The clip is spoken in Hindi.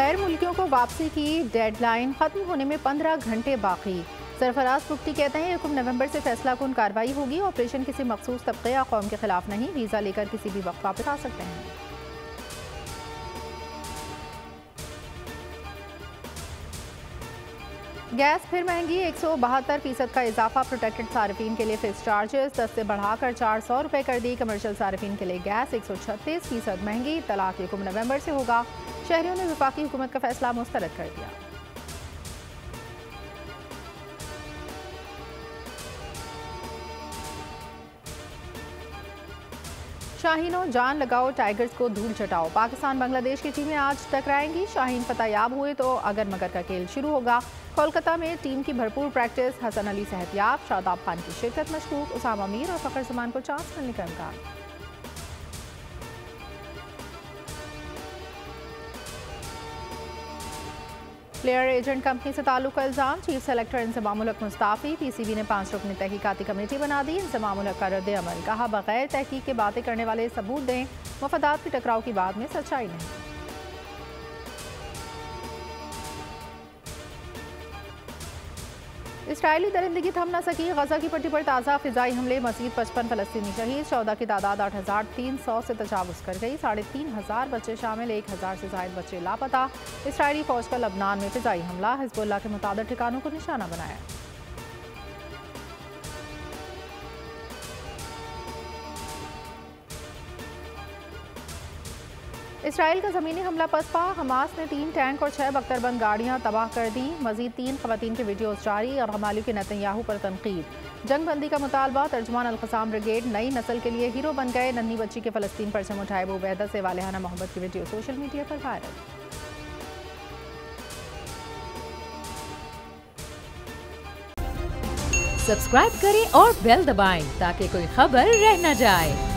गैर मुल्कियों को वापसी की डेडलाइन खत्म होने में 15 घंटे बाकी। सरफराज मुफ्ती कहते हैं 1 नवंबर से फैसला कुन कार्रवाई होगी। ऑपरेशन किसी मखसूस तबके या कौम के खिलाफ नहीं, वीज़ा लेकर किसी भी वक्त वापस आ सकते हैं। गैस फिर महंगी, 172% का इजाफा। प्रोटेक्टेड सार्फिन के लिए फिक्स चार्जेस 10 से बढ़ाकर 400 रुपये कर दी। कमर्शियल सार्फिन के लिए गैस 136% महंगी। तलाक 1 नवंबर से होगा। शहरियों ने वफाकी हुकूमत का फैसला मुस्तरद कर दिया। शाहीनों जान लगाओ, टाइगर्स को धूल चटाओ। पाकिस्तान बांग्लादेश की टीमें आज टकराएंगी। शाहीन फतहयाब हुए तो अगर मगर का खेल शुरू होगा। कोलकाता में टीम की भरपूर प्रैक्टिस। हसन अली सेहतयाब, शादाब खान की शिरकत मशकूक। उसामा मीर और फखर जमान को चांस मिलने का इम्कान। प्लेयर एजेंट कंपनी से ताल्लुक का इल्जाम। चीफ सेलेक्टर इंजमामुल हक मुस्ताफी। पीसीबी ने 5 रुकनी तहकीकाती कमेटी बना दी। इंजमामुल हक का रद्द अमल, कहा बगैर तहकीक के बातें करने वाले सबूत दें। मफादात के टकराव की बात में सच्चाई नहीं। इसराइली दरिंदगी थम न सकी। गजा की पट्टी पर ताज़ा फिजाई हमले। मजीद 55 फलस्तीनी शहीद। 14 की तादाद 8,300 से तजावुज़ कर गई। 3,500 बच्चे शामिल, 1,000 से ज़ायद बच्चे लापता। इसराइली फौज का लबनान में फिजाई हमला। हिज़्बुल्लाह के मुतादिद ठिकानों को निशाना बनाया। इसराइल का ज़मीनी हमला पसपा। हमास ने 3 टैंक और 6 बख्तरबंद गाड़ियां तबाह कर दी। मजीद 3 खवातीन के वीडियोज जारी। और हमालियों के नेतन्याहू पर तनकीद। जंगबंदी का मुतालबा। तर्जुमान अल-क़साम ब्रिगेड नई नस्ल के लिए हीरो बन गए। नन्ही बच्ची के फ़लस्तीन परचम उठाए अबू उबैदा से वालिहाना मोहब्बत की वीडियो सोशल मीडिया पर वायरल। सब्सक्राइब करें और बेल दबाएं ताकि कोई खबर रह न जाए।